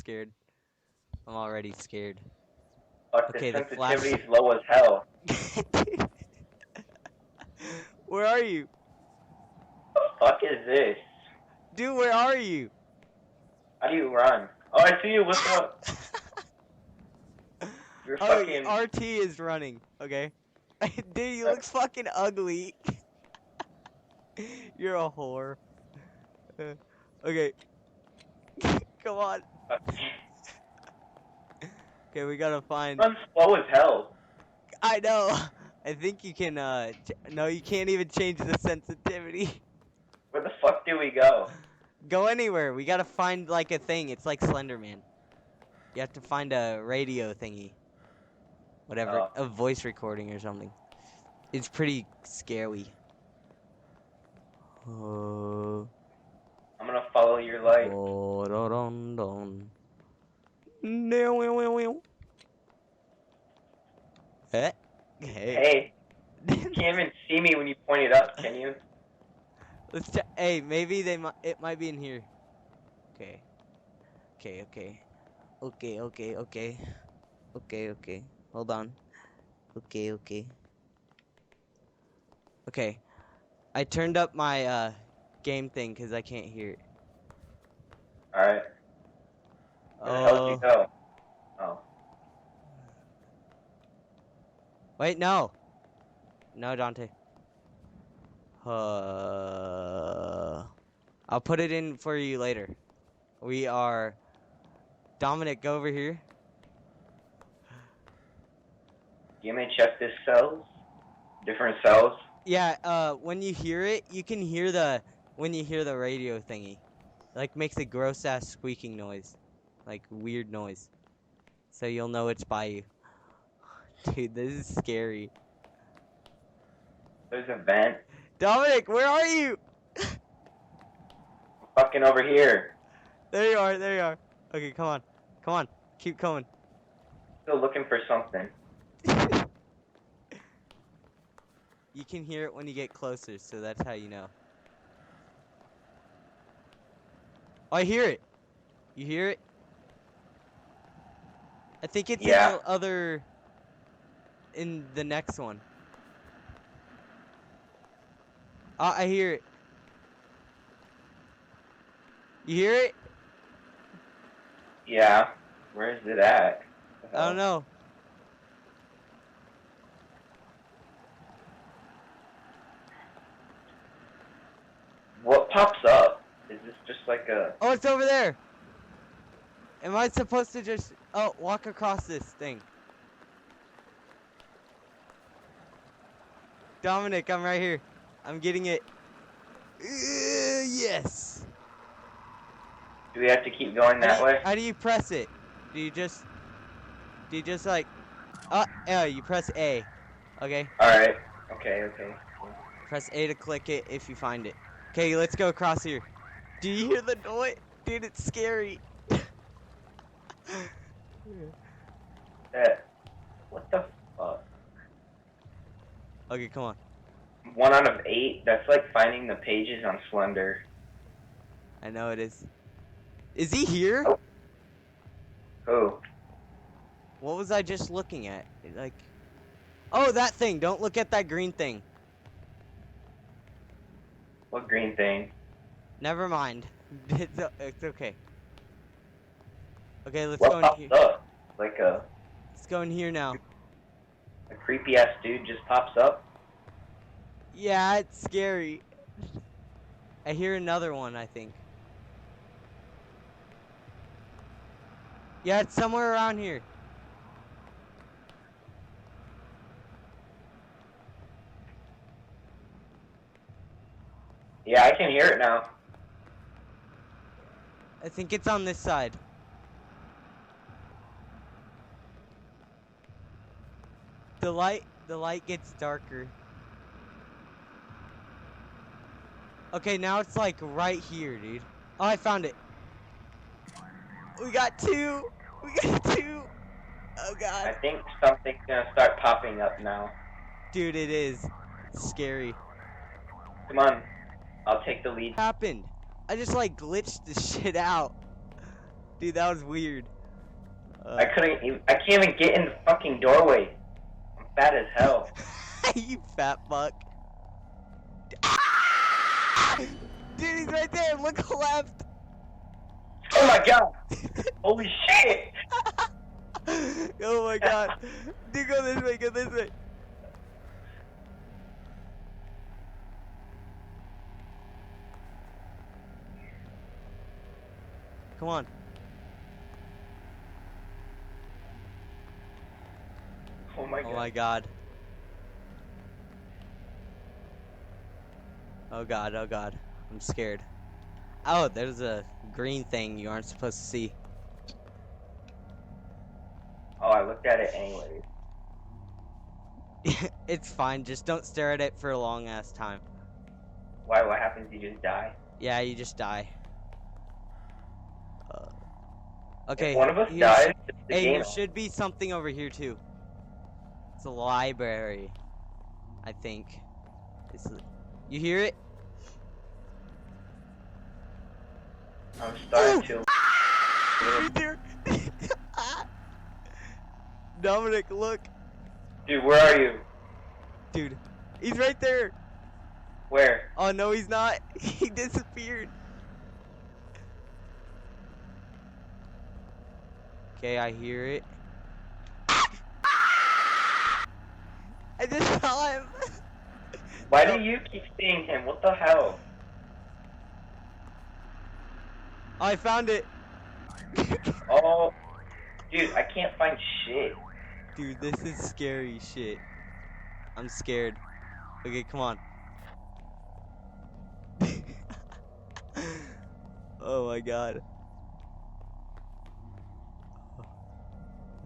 scared. I'm already scared. Fuck, the Okay, the flash. sensitivity is low as hell. Where are you? The fuck is this? Dude, where are you? How do you run? Oh, I see you. What's up? You're Oh, fucking. RT is running. Okay. Dude, you look fucking ugly. You're a whore. Okay. Come on. Okay, we gotta find. Run slow as hell. I know. I think you can. No, you can't even change the sensitivity. Where the fuck do we go? Go anywhere. We gotta find like a thing. It's like Slender Man. You have to find a radio thingy. Whatever. Oh. A voice recording or something. It's pretty scary. I'm gonna follow your light. Hey. Hey, you can't even see me when you point it up, can you? Let's check. Hey, maybe it might be in here. Okay. Okay. Hold on. Okay. Okay. I turned up my game thing because I can't hear it. Alright. Where the hell did you go? Oh. Wait, no. No, Dante. I'll put it in for you later. We are... Dominic, go over here. You may check this cells. Different cells. Yeah, when you hear it, you can hear when you hear the radio thingy. Like, makes a gross-ass squeaking noise. Like, weird noise. So you'll know it's by you. Dude, this is scary. There's a vent. Dominic, where are you? I'm fucking over here. There you are. Okay, come on. Keep coming. Still looking for something. You can hear it when you get closer, so that's how you know. Oh, I hear it. You hear it? I think it's in the next one. I hear it. You hear it? Yeah. Where is it at? I don't know. What pops up? Is this just like a... Oh, it's over there. Am I supposed to just... Oh, walk across this thing. Dominic, I'm right here. I'm getting it. Yes. Do we have to keep going that way? How do you press it? Do you just like... Oh, yeah, you press A. Okay. Alright. Okay. Press A to click it if you find it. Okay, let's go across here. Do you hear the noise? Dude, it's scary. What the fuck? Okay, come on. 1 out of 8? That's like finding the pages on Slender. I know it is. Is he here? Oh. Who? What was I just looking at? Like... Oh, that thing. Don't look at that green thing. What green thing? Never mind. It's okay. Okay, let's What go in pops here. up? Like Let's go in here now. a creepy ass dude just pops up? Yeah, it's scary. I hear another one, I think. Yeah, it's somewhere around here. Yeah, I can hear it now. I think it's on this side. The light gets darker. Okay, now it's like right here, dude. Oh, I found it. We got 2. Oh god. I think something's gonna start popping up now. Dude, it is. It's scary. Come on. I'll take the lead. What happened? I just like glitched the shit out. Dude, that was weird. I can't even get in the fucking doorway. I'm fat as hell. You fat fuck. Dude, he's right there. Look left. Oh my god! Holy shit! Oh my god. Dude, go this way. Go this way. Come on. Oh my god. Oh my god. Oh god, oh god. I'm scared. Oh, there's a green thing you aren't supposed to see. Oh, I looked at it anyways. It's fine, just don't stare at it for a long ass time. Why? What happens? You just die? Yeah, you just die. Okay, If one of us here dies, it's the hey, game here over. should be something over here too. It's a library, I think. You hear it? I'm starting to. Right there. Dominic, look. Dude, where are you? Dude, he's right there. Where? Oh no, he's not. He disappeared. Okay, I hear it. I just saw him. Why No. do you keep seeing him? What the hell? Oh, I found it. Oh, dude, I can't find shit. Dude, this is scary shit. I'm scared. Okay, come on. Oh my god.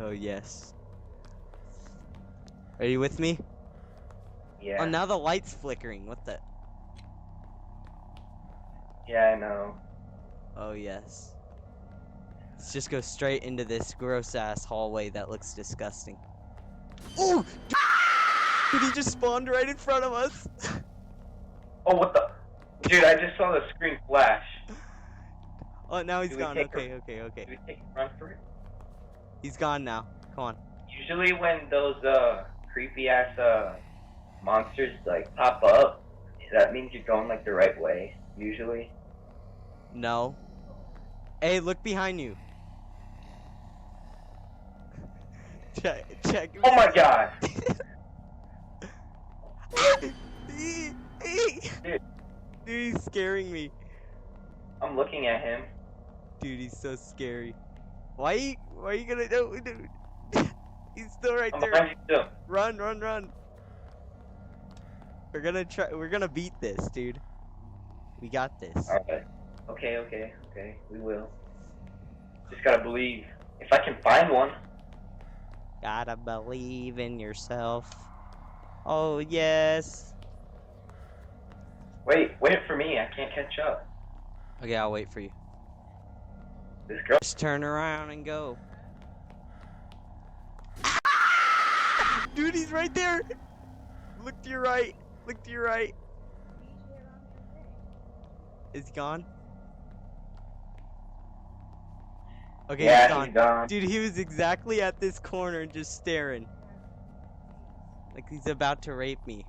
Oh yes. Are you with me? Yeah. Oh, now the light's flickering. What the? Yeah, I know. Oh yes. Let's just go straight into this gross ass hallway that looks disgusting. Oh! Dude, he just spawned right in front of us. Oh, what the? Dude, I just saw the screen flash. Oh, now he's Do we gone. take Okay, a- okay, okay. Do we take a run for it? He's gone now. Come on. Usually when those creepy ass monsters like pop up, that means you're going like the right way. Usually. No. Hey, look behind you. Check. Oh my god! Dude, he's scaring me. I'm looking at him. Dude, he's so scary. Why are you gonna do, dude? He's still right I'm there. behind you still. Run. We're gonna beat this, dude. We got this. Alright. Okay. We will. Just gotta believe. If I can find one. Gotta believe in yourself. Oh, yes. Wait for me. I can't catch up. Okay, I'll wait for you. This girl. Just turn around and go. Dude, he's right there. Look to your right. Is he gone? Okay, Yeah, he's gone. Dude, he was exactly at this corner just staring. Like he's about to rape me.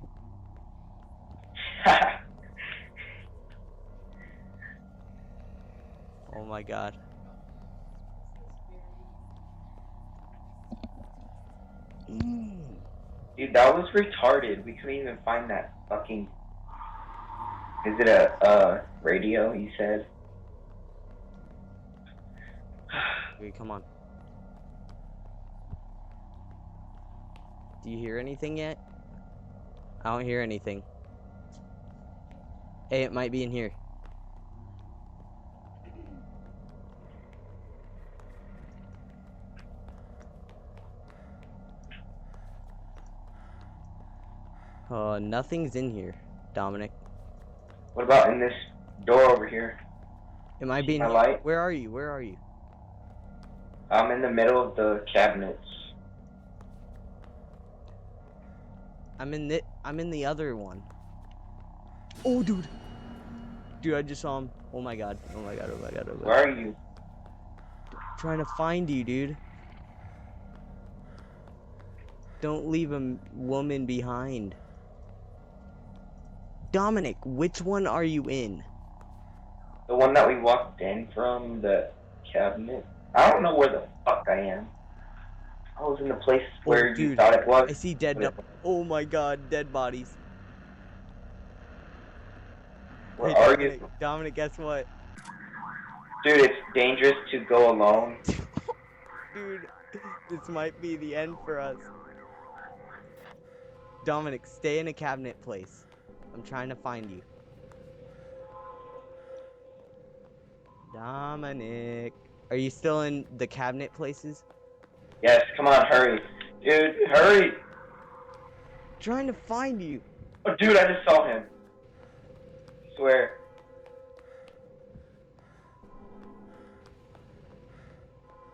Oh my god. Dude, that was retarded. We couldn't even find that fucking. Is it a radio? You said. Okay, come on. Do you hear anything yet? I don't hear anything. Hey, it might be in here. Nothing's in here, Dominic. What about in this door over here? It might be in My here. light? Where are you? I'm in the middle of the cabinets. I'm in the other one. Oh, dude. Dude, I just saw him. Oh my god. Where are you? Trying to find you, dude. Don't leave a woman behind. Dominic, which one are you in? The one that we walked in from the cabinet. I don't know where the fuck I am. I was in the place Oh, where you dude, thought it was. I see dead. Oh my God, dead bodies. Where Hey, are Dominic. you? Dominic, guess what? Dude, it's dangerous to go alone. Dude, this might be the end for us. Dominic, stay in a cabinet place. I'm trying to find you. Dominic. Are you still in the cabinet places? Yes, come on, hurry. Dude, hurry! Trying to find you. Oh, dude, I just saw him. I swear.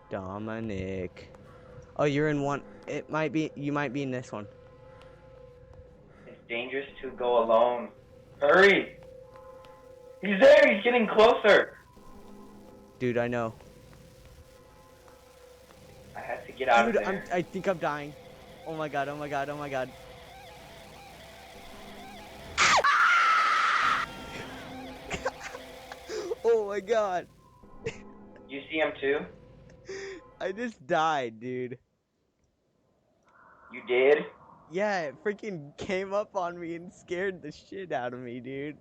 Dominic. Oh, you're in one. It might be. You might be in this one. It's dangerous to go alone. Hurry! He's there! He's getting closer! Dude, I know. I had to get out Dude, of there. I think I'm dying. Oh my God, oh my God, oh my God. Oh my God. You see him too? I just died, dude. You did? Yeah, it freaking came up on me and scared the shit out of me, dude.